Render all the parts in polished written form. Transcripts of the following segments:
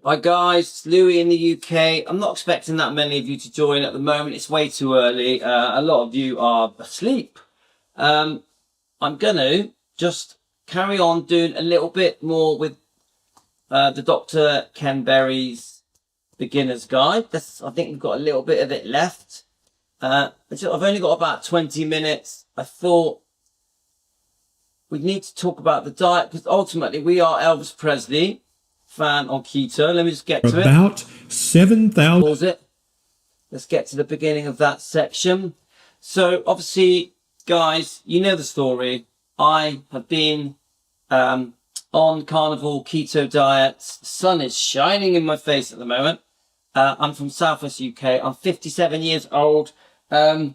Hi guys, it's Louis in the UK. I'm not expecting that many of you to join at the moment. It's way too early. A lot of you are asleep. I'm going to just carry on doing a little bit more with the Dr. Ken Berry's beginner's guide. I think we've got a little bit of it left. I've only got about 20 minutes. I thought we need to talk about the diet because ultimately we are Elvis Presley fan on keto. Let me just get to about 7,000. Pause it. Let's get to the beginning of that section. So obviously, guys, you know the story. I have been on carnivore keto diets. The sun is shining in my face at the moment. I'm from Southwest UK. I'm 57 years old. I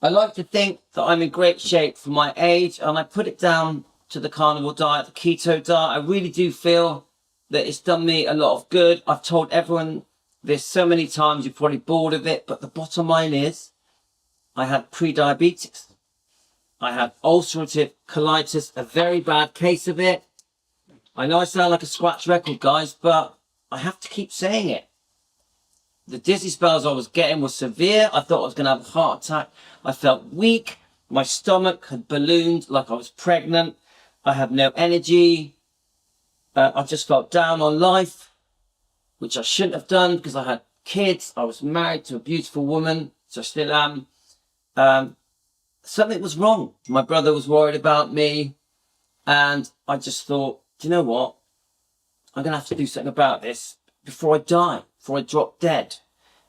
like to think that I'm in great shape for my age, and I put it down to the carnivore diet, the keto diet. I really do feel that it's done me a lot of good. I've told everyone this so many times, you're probably bored of it, but the bottom line is I had pre-diabetes. I had ulcerative colitis, a very bad case of it. I know I sound like a scratch record, guys, but I have to keep saying it. The dizzy spells I was getting were severe. I thought I was going to have a heart attack. I felt weak. My stomach had ballooned like I was pregnant. I had no energy. I just felt down on life, which I shouldn't have done because I had kids. I was married to a beautiful woman, so I still am. Something was wrong. My brother was worried about me, and I just thought, do you know what? I'm going to have to do something about this before I die, before I drop dead.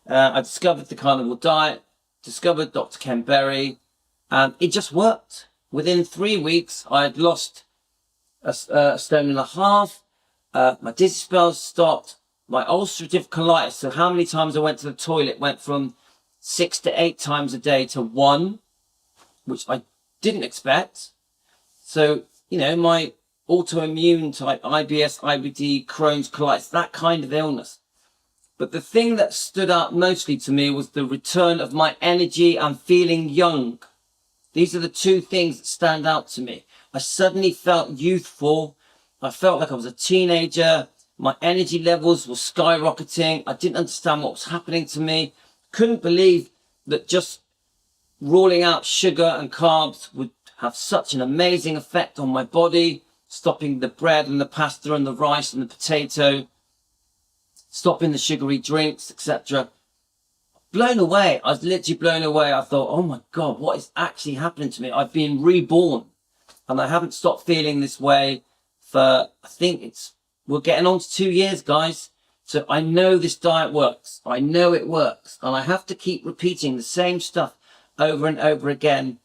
I discovered the carnivore diet, discovered Dr. Ken Berry, and it just worked. Within 3 weeks, I had lost a stone and a half. My dizzy spells stopped. My ulcerative colitis, so how many times I went to the toilet, went from 6 to 8 times a day to 1, which I didn't expect. So, you know, my autoimmune type, IBS, IBD, Crohn's, colitis, that kind of illness. But the thing that stood out mostly to me was the return of my energy and feeling young. These are the two things that stand out to me. I suddenly felt youthful. I felt like I was a teenager. My energy levels were skyrocketing. I didn't understand what was happening to me. Couldn't believe that just ruling out sugar and carbs would have such an amazing effect on my body, stopping the bread and the pasta and the rice and the potato, stopping the sugary drinks, etc. Blown away. I was literally blown away. I thought, oh my God, what is actually happening to me? I've been reborn. And I haven't stopped feeling this way for, I think we're getting on to 2 years, guys. So I know this diet works. I know it works. And I have to keep repeating the same stuff over and over again.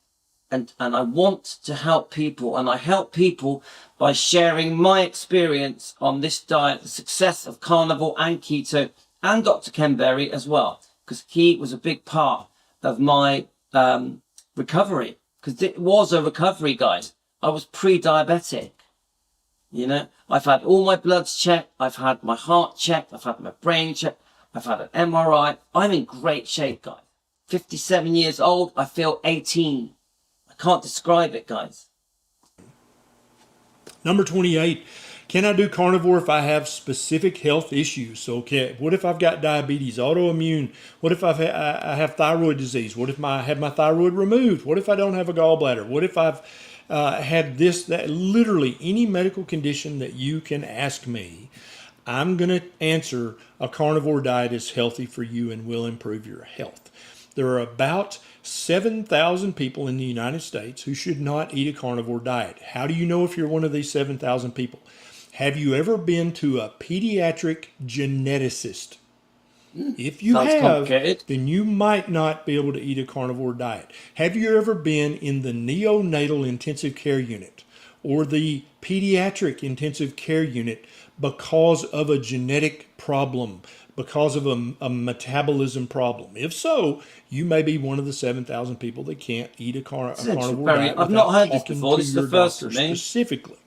And I want to help people. And I help people by sharing my experience on this diet, the success of carnivore and keto, and Dr. Ken Berry as well. Because he was a big part of my recovery. Because it was a recovery, guys. I was pre-diabetic. You know, I've had all my bloods checked. I've had my heart checked. I've had my brain checked. I've had an MRI. I'm in great shape, guys. 57 years old. I feel 18. I can't describe it, guys. Number 28, can I do carnivore if I have specific health issues? So, what if I've got diabetes, autoimmune? What if I have thyroid disease? What if I have my thyroid removed? What if I don't have a gallbladder? What if I've had this, that, literally any medical condition that you can ask me, I'm going to answer a carnivore diet is healthy for you and will improve your health. There are about 7,000 people in the United States who should not eat a carnivore diet. How do you know if you're one of these 7,000 people? Have you ever been to a pediatric geneticist? If you have, then you might not be able to eat a carnivore diet. Have you ever been in the neonatal intensive care unit or the pediatric intensive care unit because of a genetic problem, because of a metabolism problem? If so, you may be one of the 7,000 people that can't eat a carnivore diet. I've not heard this before. This is the first for me. Specifically.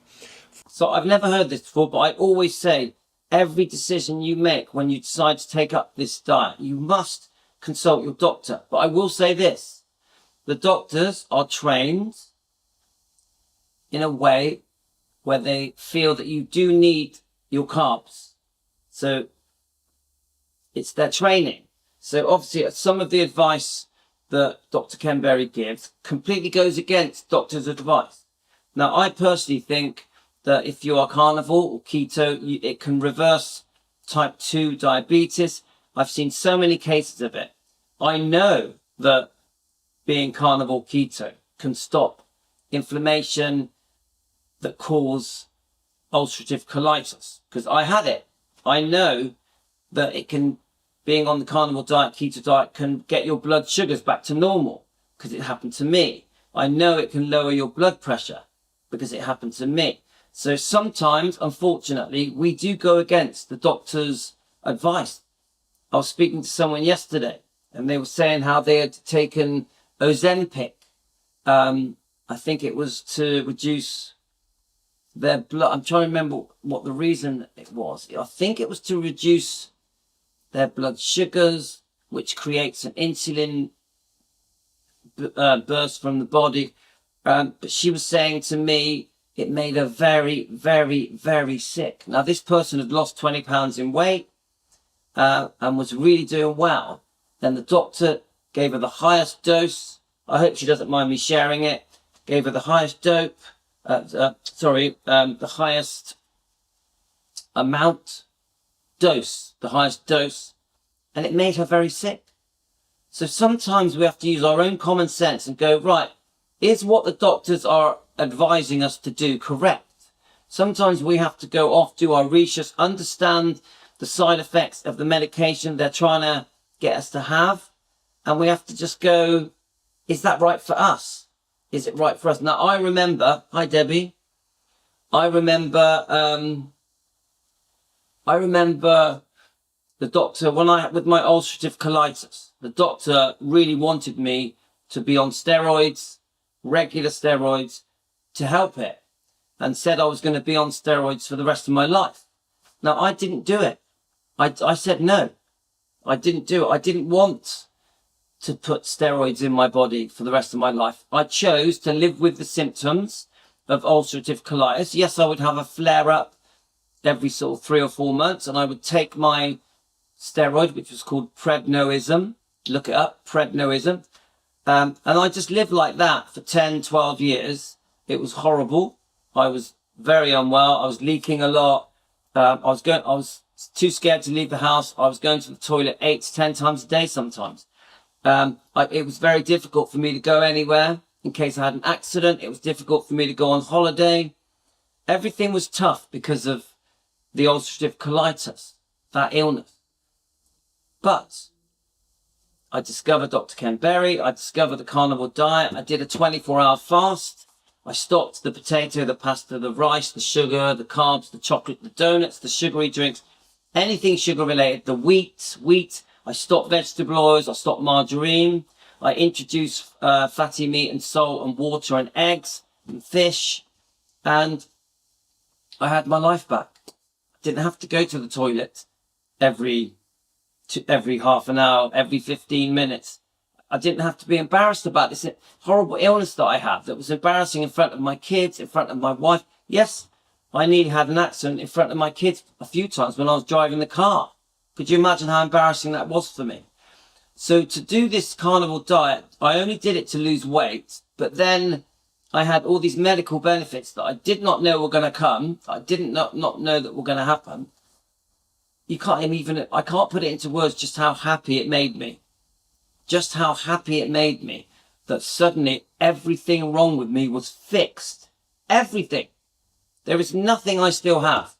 So I've never heard this before, but I always say, every decision you make when you decide to take up this diet, you must consult your doctor. But I will say this, the doctors are trained in a way where they feel that you do need your carbs. So it's their training. So obviously some of the advice that Dr. Ken Berry gives completely goes against doctor's advice. Now, I personally think that if you are carnivore or keto, it can reverse type 2 diabetes. I've seen so many cases of it. I know that being carnivore keto can stop inflammation that cause ulcerative colitis, because I had it. I know that it can, being on the carnivore diet, keto diet, can get your blood sugars back to normal, because it happened to me. I know it can lower your blood pressure, because it happened to me. So sometimes, unfortunately, we do go against the doctor's advice. I was speaking to someone yesterday, and they were saying how they had taken Ozempic. I think it was to reduce their blood. I'm trying to remember what the reason it was. I think it was to reduce their blood sugars, which creates an insulin burst from the body. But she was saying to me, it made her very, very, very sick. Now, this person had lost 20 pounds in weight and was really doing well. Then the doctor gave her the highest dose. I hope she doesn't mind me sharing it. Gave her the highest the highest the highest dose, and it made her very sick. So sometimes we have to use our own common sense and go, right, is what the doctors are advising us to do correct? Sometimes we have to go off, do our research, understand the side effects of the medication they're trying to get us to have, and we have to just go, is that right for us? Is it right for us? Now, I remember, hi Debbie, I remember the doctor, with my ulcerative colitis, the doctor really wanted me to be on steroids, regular steroids, to help it, and said I was going to be on steroids for the rest of my life. Now, I didn't do it. I said no. I didn't do it. I didn't want to put steroids in my body for the rest of my life. I chose to live with the symptoms of ulcerative colitis. Yes, I would have a flare-up every sort of 3 or 4 months, and I would take my steroid, which was called prednisone. Look it up, prednisone. And I just lived like that for 10, 12 years. It was horrible. I was very unwell. I was leaking a lot. I was too scared to leave the house. I was going to the toilet 8 to 10 times a day sometimes. It was very difficult for me to go anywhere in case I had an accident. It was difficult for me to go on holiday. Everything was tough because of the ulcerative colitis, that illness. But I discovered Dr. Ken Berry. I discovered the carnivore diet. I did a 24-hour fast. I stopped the potato, the pasta, the rice, the sugar, the carbs, the chocolate, the donuts, the sugary drinks, anything sugar related, the wheat. I stopped vegetable oils. I stopped margarine. I introduced fatty meat and salt and water and eggs and fish. And I had my life back. I didn't have to go to the toilet every half an hour, every 15 minutes. I didn't have to be embarrassed about this horrible illness that I have that was embarrassing in front of my kids, in front of my wife. Yes, I nearly had an accident in front of my kids a few times when I was driving the car. Could you imagine how embarrassing that was for me? So to do this carnivore diet, I only did it to lose weight, but then I had all these medical benefits that I did not know were going to come. I didn't not know that were going to happen. I can't put it into words just how happy it made me. Just how happy it made me that suddenly everything wrong with me was fixed. Everything. There is nothing I still have.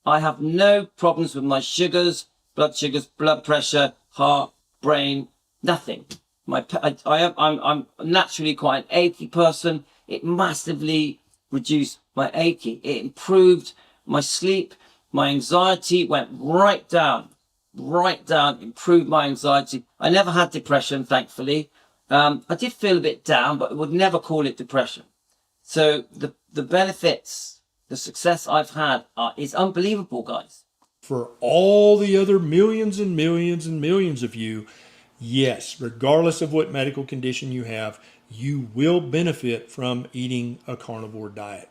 I have no problems with my sugars, blood pressure, heart, brain, nothing. I'm naturally quite an achy person. It massively reduced my achy. It improved my sleep. My anxiety went right down, improved my anxiety. I never had depression, thankfully. I did feel a bit down, but I would never call it depression. So the benefits, the success I've had is unbelievable, guys. For all the other millions and millions and millions of you, yes, regardless of what medical condition you have, you will benefit from eating a carnivore diet.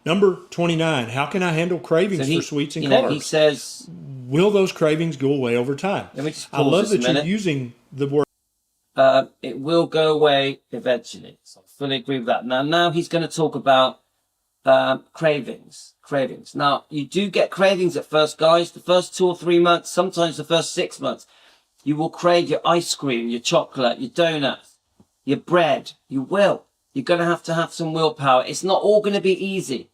Number 29, how can I handle cravings for sweets and carbs? He says, will those cravings go away over time? Let me just I pause love this a that you're minute. using the word. It will go away eventually. So I fully agree with that. Now he's going to talk about cravings. Cravings. Now, you do get cravings at first, guys. The first 2 or 3 months, sometimes the first 6 months, you will crave your ice cream, your chocolate, your donuts, your bread. You will. You're going to have some willpower. It's not all going to be easy.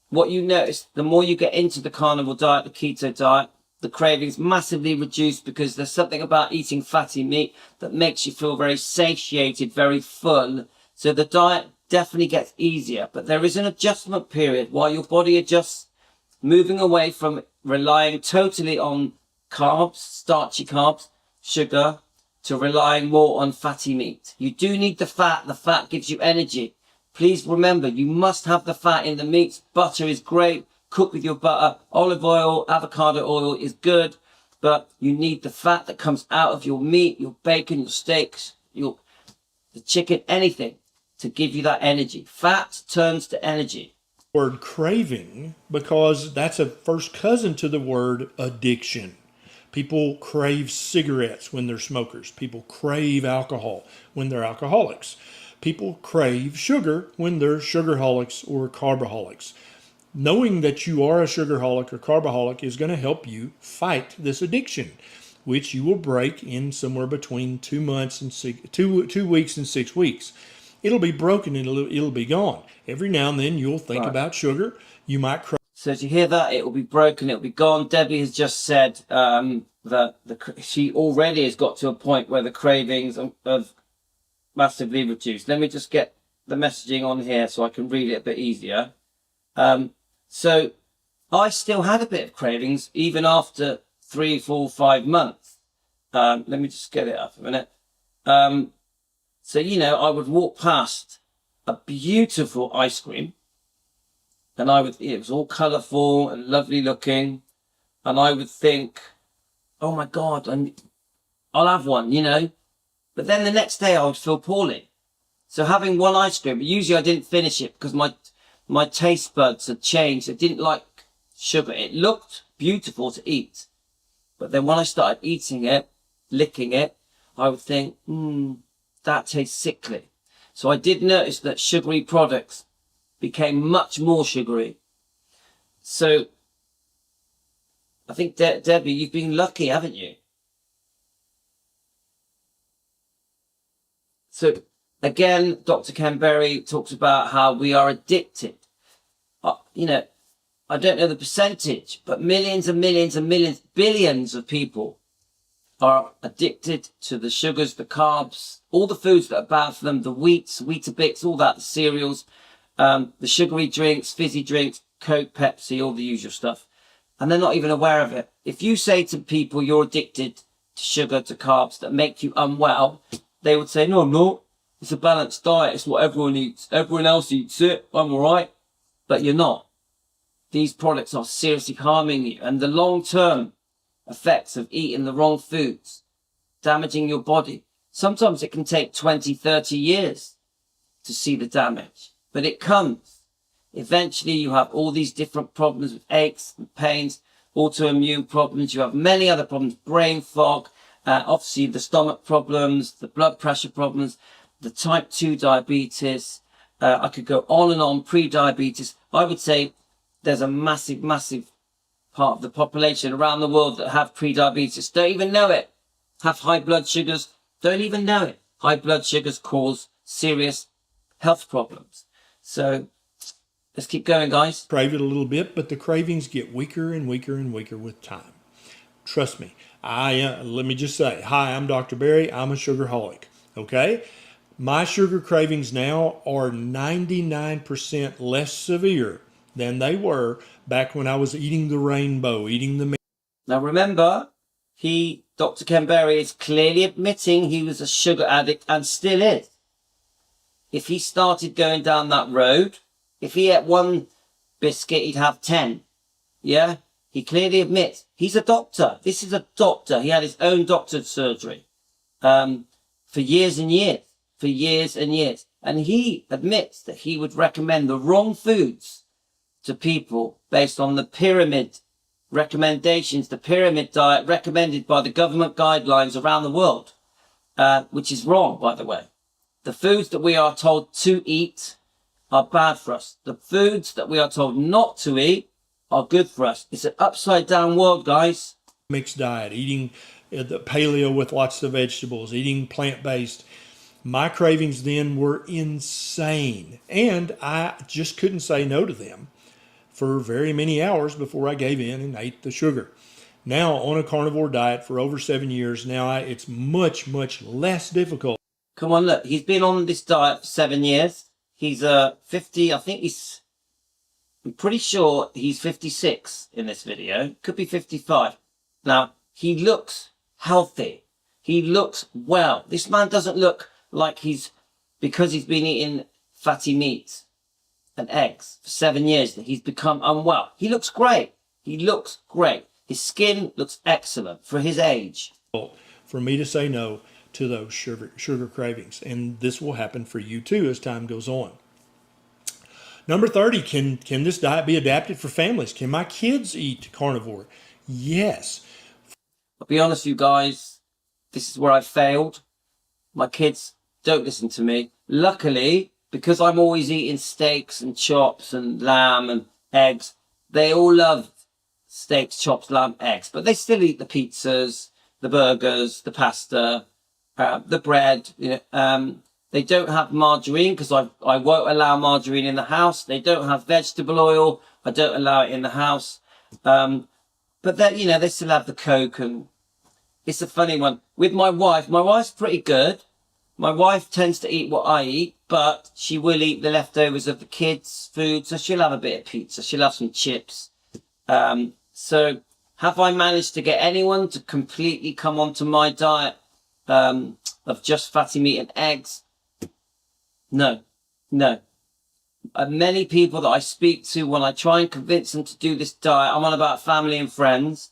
What you notice, the more you get into the carnivore diet, the keto diet, the cravings massively reduce, because there's something about eating fatty meat that makes you feel very satiated, very full. So the diet definitely gets easier, but there is an adjustment period while your body adjusts, moving away from relying totally on carbs, starchy carbs, sugar, to relying more on fatty meat. You do need the fat. The fat gives you energy. Please remember, you must have the fat in the meats. Butter is great. Cook with your butter. Olive oil, avocado oil is good, but you need the fat that comes out of your meat, your bacon, your steaks, the chicken, anything, to give you that energy. Fat turns to energy. Word craving, because that's a first cousin to the word addiction. People crave cigarettes when they're smokers. People crave alcohol when they're alcoholics. People crave sugar when they're sugarholics or carboholics. Knowing that you are a sugarholic or carboholic is going to help you fight this addiction, which you will break in somewhere between 2 months and 2 weeks and 6 weeks. It'll be broken and it'll be gone. Every now and then you'll think about sugar. You might crave. So to hear that, it will be broken, it will be gone. Debbie has just said that she already has got to a point where the cravings have massively reduced. Let me just get the messaging on here so I can read it a bit easier. So I still had a bit of cravings even after 3, 4, 5 months. Let me just get it up a minute. So, I would walk past a beautiful ice cream, and it was all colourful and lovely looking, and I would think, oh my God, I'll have one, But then the next day I would feel poorly. So having one ice cream, but usually I didn't finish it because my taste buds had changed. I didn't like sugar. It looked beautiful to eat. But then when I started eating it, licking it, I would think, that tastes sickly. So I did notice that sugary products became much more sugary. So I think, Debbie, you've been lucky, haven't you? So again, Dr. Ken Berry talks about how we are addicted. I don't know the percentage, but millions and millions and millions, billions of people are addicted to the sugars, the carbs, all the foods that are bad for them, the wheats, Weetabix, all that, the cereals, the sugary drinks, fizzy drinks, Coke, Pepsi, all the usual stuff. And they're not even aware of it. If you say to people you're addicted to sugar, to carbs that make you unwell, they would say, no, I'm not. It's a balanced diet. It's what everyone eats. Everyone else eats it. I'm all right. But you're not. These products are seriously harming you. And the long-term effects of eating the wrong foods, damaging your body. Sometimes it can take 20, 30 years to see the damage. But it comes. Eventually you have all these different problems with aches and pains, autoimmune problems. You have many other problems, brain fog, obviously the stomach problems, the blood pressure problems, the type 2 diabetes. I could go on and on, pre-diabetes. I would say there's a massive, massive part of the population around the world that have pre-diabetes, don't even know it, have high blood sugars, don't even know it. High blood sugars cause serious health problems. So let's keep going, guys. Crave it a little bit, but the cravings get weaker and weaker and weaker with time. Trust me. Let me just say, hi, I'm Dr. Berry. I'm a sugarholic. Okay? My sugar cravings now are 99% less severe than they were back when I was eating the rainbow, eating the meat. Now remember, Dr. Ken Berry, is clearly admitting he was a sugar addict and still is. If he started going down that road, if he ate one biscuit, he'd have 10. Yeah? He clearly admits he's a doctor. This is a doctor. He had his own doctor's surgery for years and years. For years and years. And he admits that he would recommend the wrong foods to people based on the pyramid recommendations, the pyramid diet recommended by the government guidelines around the world, which is wrong, by the way. The foods that we are told to eat are bad for us. The foods that we are told not to eat are good for us. It's an upside down world, guys. Mixed diet, eating the paleo with lots of vegetables, eating plant-based. My cravings then were insane, and I just couldn't say no to them for very many hours before I gave in and ate the sugar. Now, on a carnivore diet for over 7 years, now it's much, much less difficult. Come on, look. He's been on this diet for 7 years. He's 50. I'm pretty sure he's 56 in this video. Could be 55. Now, he looks healthy. He looks well. This man doesn't look like because he's been eating fatty meats and eggs for 7 years, that he's become unwell. He looks great. He looks great. His skin looks excellent for his age. For me to say no to those sugar cravings. And this will happen for you too as time goes on. Number 30, can this diet be adapted for families? Can my kids eat carnivore? Yes. I'll be honest with you guys, this is where I failed. My kids don't listen to me. Luckily, because I'm always eating steaks and chops and lamb and eggs, they all love steaks, chops, lamb, eggs. But they still eat the pizzas, the burgers, the pasta, the bread. They don't have margarine because I won't allow margarine in the house. They don't have vegetable oil. I don't allow it in the house. But they still have the Coke, and it's a funny one. With my wife's pretty good. My wife tends to eat what I eat, but she will eat the leftovers of the kids' food. So she'll have a bit of pizza. She'll have some chips. So have I managed to get anyone to completely come onto my diet of just fatty meat and eggs? No. Many people that I speak to, when I try and convince them to do this diet, I'm on about family and friends,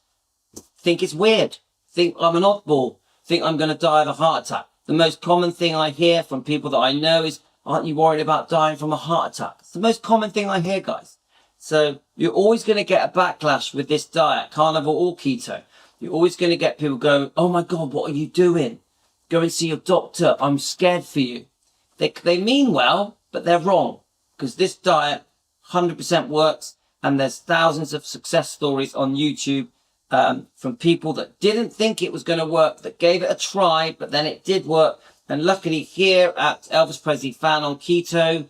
think it's weird, think I'm an oddball, think I'm going to die of a heart attack. The most common thing I hear from people that I know is, aren't you worried about dying from a heart attack? It's the most common thing I hear, guys. So you're always going to get a backlash with this diet, carnivore or keto. You're always going to get people going, oh my God, what are you doing? Go and see your doctor. I'm scared for you. They mean well, but they're wrong, because this diet 100% works, and there's thousands of success stories on YouTube from people that didn't think it was going to work, that gave it a try, but then it did work. And luckily here at Elvis Presley Fan on Keto,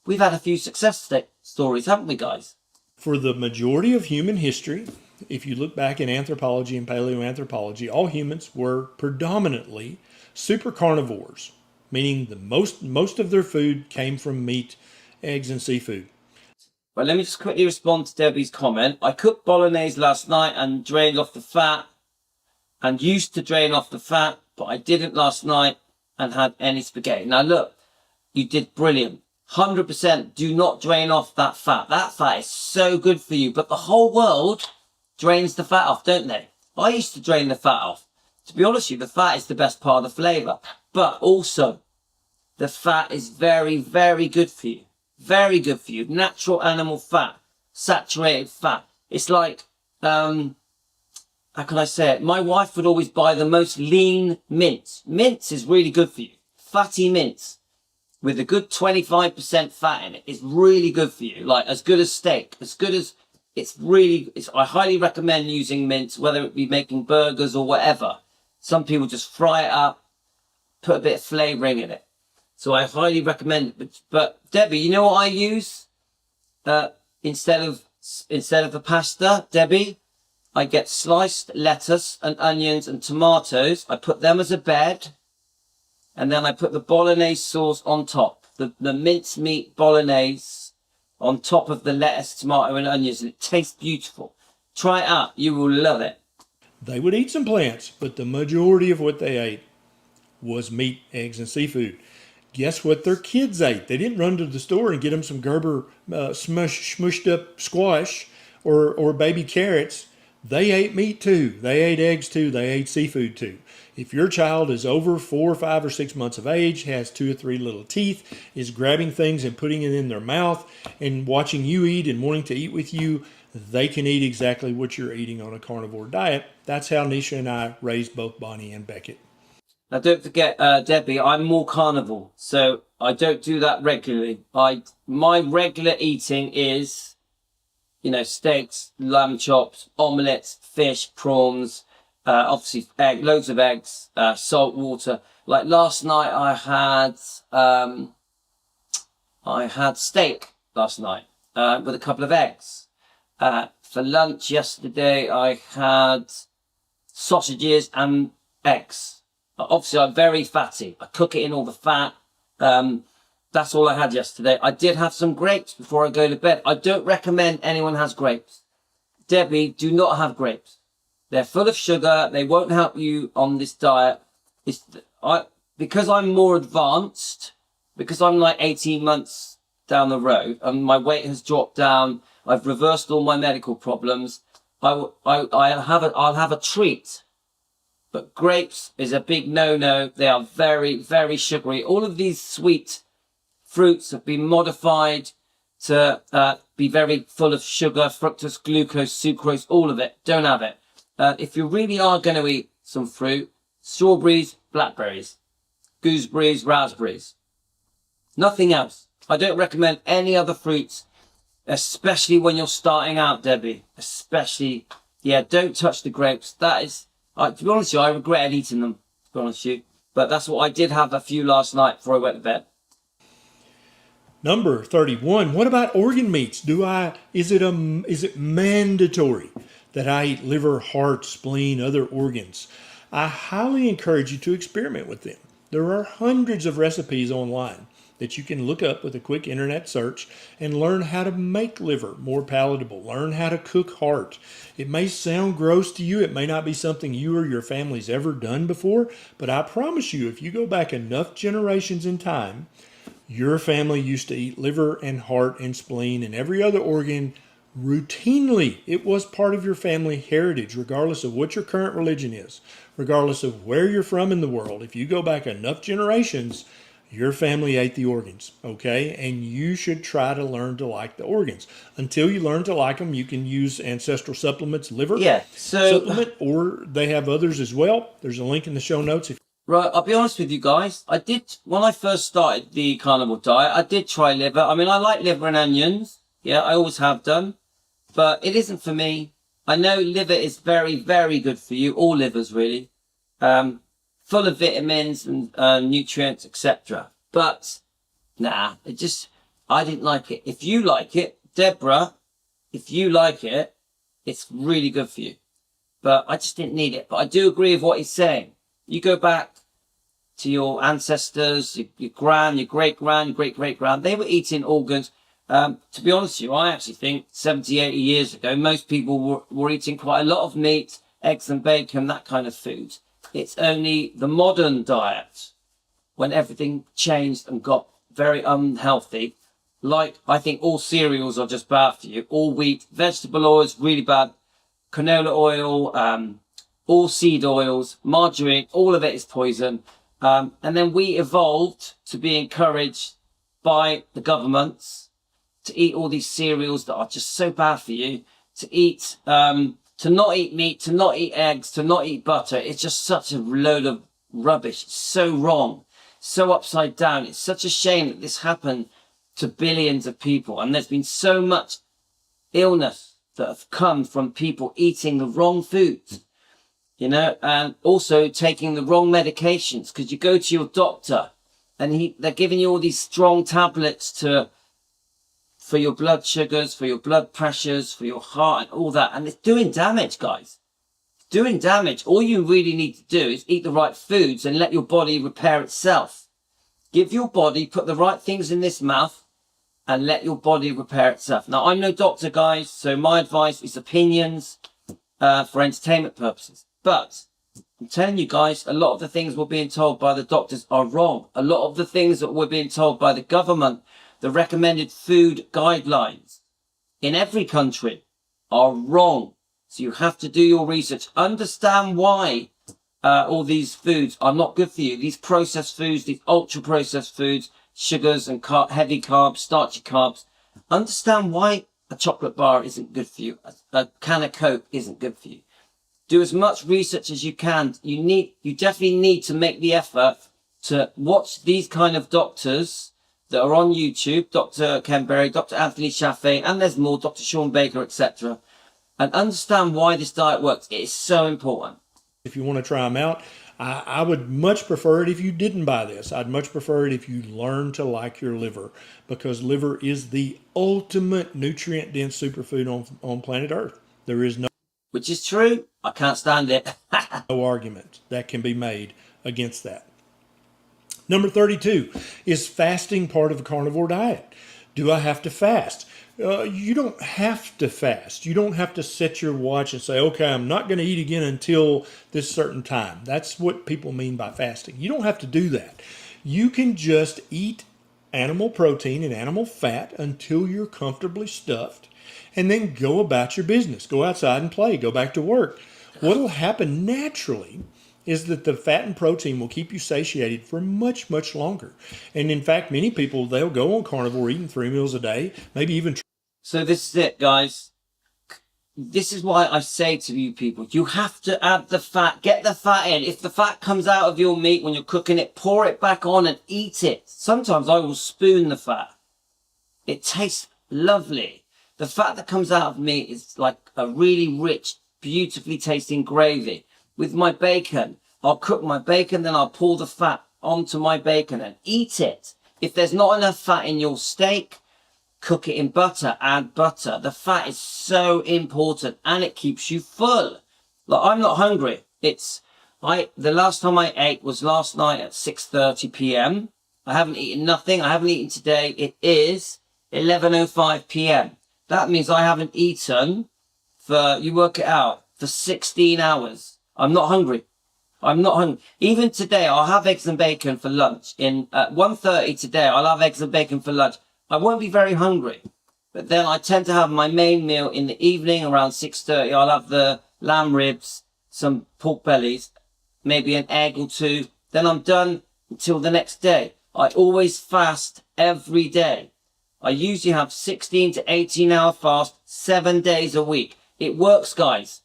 we've had a few success stories, haven't we, guys? For the majority of human history, if you look back in anthropology and paleoanthropology, all humans were predominantly super carnivores, meaning the most of their food came from meat, eggs, and seafood. Well, let me just quickly respond to Debbie's comment. I cooked bolognese last night and drained off the fat, and used to drain off the fat, but I didn't last night and had any spaghetti. Now look, you did brilliant. 100% do not drain off that fat. That fat is so good for you, but the whole world drains the fat off, don't they? I used to drain the fat off. To be honest with you, the fat is the best part of the flavour. But also, the fat is very, very good for you. Very good for you. Natural animal fat. Saturated fat. It's like, how can I say it? My wife would always buy the most lean mince. Mince is really good for you. Fatty mince with a good 25% fat in it is really good for you. Like, as good as steak. As good as... I highly recommend using mince, whether it be making burgers or whatever. Some people just fry it up, put a bit of flavouring in it. So I highly recommend it. But Debbie, you know what I use? Instead of the pasta, Debbie, I get sliced lettuce and onions and tomatoes. I put them as a bed. And then I put the bolognese sauce on top. The mincemeat bolognese on top of the lettuce, tomato and onions. And it tastes beautiful. Try it out. You will love it. They would eat some plants, but the majority of what they ate was meat, eggs, and seafood. Guess what their kids ate? They didn't run to the store and get them some Gerber smushed up squash or baby carrots. They ate meat too. They ate eggs too. They ate seafood too. If your child is over 4, 5, or 6 months of age, has 2 or 3 little teeth, is grabbing things and putting it in their mouth and watching you eat and wanting to eat with you, they can eat exactly what you're eating on a carnivore diet. That's how Nisha and I raised both Bonnie and Beckett. Now, don't forget, Debbie, I'm more carnivore, so I don't do that regularly. My regular eating is, steaks, lamb chops, omelets, fish, prawns, obviously loads of eggs, salt water. Like last night, I had steak last night with a couple of eggs. For lunch yesterday, I had sausages and eggs. Obviously, I'm very fatty. I cook it in all the fat. That's all I had yesterday. I did have some grapes before I go to bed. I don't recommend anyone has grapes. Debbie, do not have grapes. They're full of sugar. They won't help you on this diet. Because I'm more advanced, because I'm like 18 months down the road and my weight has dropped down, I've reversed all my medical problems, I'll have a treat. But grapes is a big no-no. They are very, very sugary. All of these sweet fruits have been modified to be very full of sugar, fructose, glucose, sucrose, all of it. Don't have it. If you really are going to eat some fruit, strawberries, blackberries, gooseberries, raspberries. Nothing else. I don't recommend any other fruits, especially when you're starting out, Debbie. Especially, don't touch the grapes. That is... to be honest with you, I regretted eating them, to be honest with you. But that's what I did have a few last night before I went to bed. Number 31. What about organ meats? Is it mandatory that I eat liver, heart, spleen, other organs? I highly encourage you to experiment with them. There are hundreds of recipes online that you can look up with a quick internet search and learn how to make liver more palatable, learn how to cook heart. It may sound gross to you, it may not be something you or your family's ever done before, but I promise you, if you go back enough generations in time, your family used to eat liver and heart and spleen and every other organ routinely. It was part of your family heritage, regardless of what your current religion is, regardless of where you're from in the world. If you go back enough generations, your family ate the organs, okay? And you should try to learn to like the organs. Until you learn to like them, you can use Ancestral Supplements liver supplement, or they have others as well. There's a link in the show notes. Right, I'll be honest with you guys. When I first started the carnivore diet, I did try liver. I mean, I like liver and onions. Yeah, I always have done. But it isn't for me. I know liver is very, very good for you. All livers, really. Full of vitamins and nutrients, etc. But, I didn't like it. If you like it, Deborah, if you like it, it's really good for you. But I just didn't need it. But I do agree with what he's saying. You go back to your ancestors, your gran, your great-gran, your great-great-gran, they were eating organs. To be honest with you, I actually think 70, 80 years ago, most people were eating quite a lot of meat, eggs and bacon, that kind of food. It's only the modern diet, when everything changed and got very unhealthy, like I think all cereals are just bad for you. All wheat, vegetable oil is really bad. Canola oil, all seed oils, margarine, all of it is poison. And then we evolved to be encouraged by the governments to eat all these cereals that are just so bad for you, to not eat meat, to not eat eggs, to not eat butter. It's just such a load of rubbish. It's so wrong, so upside down. It's such a shame that this happened to billions of people. And there's been so much illness that have come from people eating the wrong foods, and also taking the wrong medications. Because you go to your doctor and they're giving you all these strong tablets for your blood sugars, for your blood pressures, for your heart and all that. And it's doing damage, guys. It's doing damage. All you really need to do is eat the right foods and let your body repair itself. Give your body, put the right things in this mouth and let your body repair itself. Now, I'm no doctor, guys, so my advice is opinions for entertainment purposes. But I'm telling you guys, a lot of the things we're being told by the doctors are wrong. A lot of the things that we're being told by the government, the recommended food guidelines in every country are wrong. So you have to do your research. Understand why all these foods are not good for you. These processed foods, these ultra processed foods, sugars and heavy carbs, starchy carbs. Understand why a chocolate bar isn't good for you. A can of Coke isn't good for you. Do as much research as you can. You definitely need to make the effort to watch these kind of doctors that are on YouTube, Dr. Ken Berry, Dr. Anthony Chaffee, and there's more, Dr. Sean Baker, etc. And understand why this diet works. It is so important. If you want to try them out, I would much prefer it if you didn't buy this. I'd much prefer it if you learn to like your liver, because liver is the ultimate nutrient-dense superfood on planet Earth. There is no Which is true. I can't stand it. no argument that can be made against that. Number 32, is fasting part of a carnivore diet? Do I have to fast? You don't have to fast. You don't have to set your watch and say, okay, I'm not going to eat again until this certain time. That's what people mean by fasting. You don't have to do that. You can just eat animal protein and animal fat until you're comfortably stuffed, and then go about your business. Go outside and play. Go back to work. What will happen naturally is that the fat and protein will keep you satiated for much, much longer. And in fact, many people, they'll go on carnivore eating 3 meals a day, maybe even. So this is it, guys. This is why I say to you people, you have to add the fat, get the fat in. If the fat comes out of your meat when you're cooking it, pour it back on and eat it. Sometimes I will spoon the fat. It tastes lovely. The fat that comes out of meat is like a really rich, beautifully tasting gravy. With my bacon, I'll cook my bacon, then I'll pour the fat onto my bacon and eat it. If there's not enough fat in your steak, cook it in butter, add butter. The fat is so important and it keeps you full. Like, I'm not hungry. The last time I ate was last night at 6:30 p.m. I haven't eaten nothing. I haven't eaten today. It is 11:05 p.m. That means I haven't eaten for, you work it out, for 16 hours. I'm not hungry. I'm not hungry. Even today, I'll have eggs and bacon for lunch. At 1:30 today, I'll have eggs and bacon for lunch. I won't be very hungry. But then I tend to have my main meal in the evening around 6:30. I'll have the lamb ribs, some pork bellies, maybe an egg or two. Then I'm done until the next day. I always fast every day. I usually have 16 to 18 hour fast, 7 days a week. It works, guys.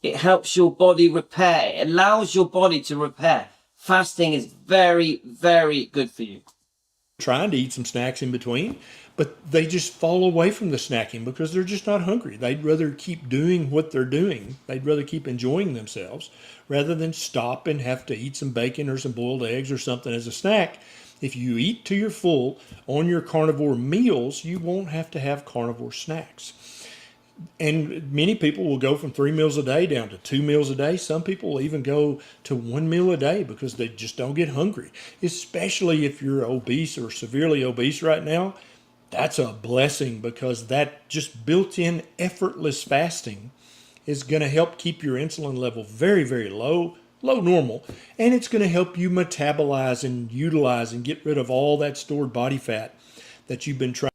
It helps your body repair. It allows your body to repair. Fasting is very, very good for you. Trying to eat some snacks in between, but they just fall away from the snacking because they're just not hungry. They'd rather keep doing what they're doing. They'd rather keep enjoying themselves rather than stop and have to eat some bacon or some boiled eggs or something as a snack. If you eat till you're full on your carnivore meals, you won't have to have carnivore snacks. And many people will go from 3 meals a day down to 2 meals a day. Some people will even go to 1 meal a day because they just don't get hungry. Especially if you're obese or severely obese right now, that's a blessing, because that just built-in effortless fasting is going to help keep your insulin level very, very low normal. And it's going to help you metabolize and utilize and get rid of all that stored body fat that you've been trying.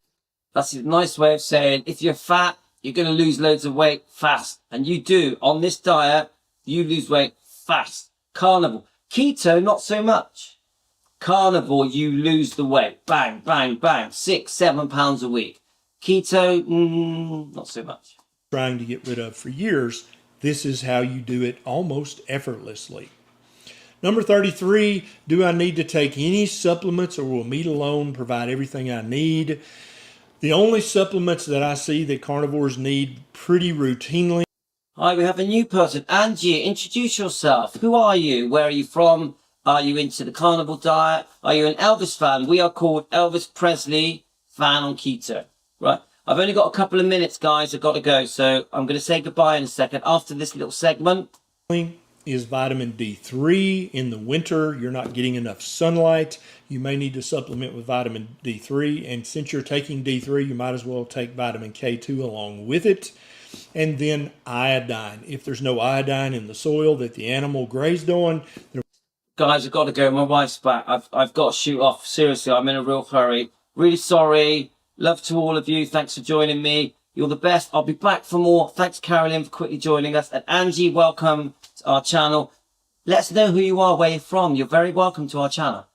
That's a nice way of saying if you're fat, you're going to lose loads of weight fast. And you do. On this diet, you lose weight fast. Carnivore. Keto, not so much. Carnivore, you lose the weight. Bang, bang, bang. 6-7 pounds a week. Keto, not so much. Trying to get rid of for years, this is how you do it almost effortlessly. Number 33, do I need to take any supplements, or will meat alone provide everything I need? The only supplements that I see that carnivores need pretty routinely. Hi, we have a new person. Angie, introduce yourself. Who are you? Where are you from? Are you into the carnivore diet? Are you an Elvis fan? We are called Elvis Presley Fan on Keto. Right? I've only got a couple of minutes, guys. I've got to go. So I'm going to say goodbye in a second after this little segment. Is vitamin D3. In the winter, you're not getting enough sunlight. You may need to supplement with vitamin D3. And since you're taking D3, you might as well take vitamin K2 along with it. And then iodine. If there's no iodine in the soil that the animal grazed on. Guys, I've got to go. My wife's back. I've got to shoot off. Seriously, I'm in a real hurry. Really sorry. Love to all of you. Thanks for joining me. You're the best. I'll be back for more. Thanks, Carolyn, for quickly joining us. And Angie, welcome to our channel. Let us know who you are, where you're from. You're very welcome to our channel.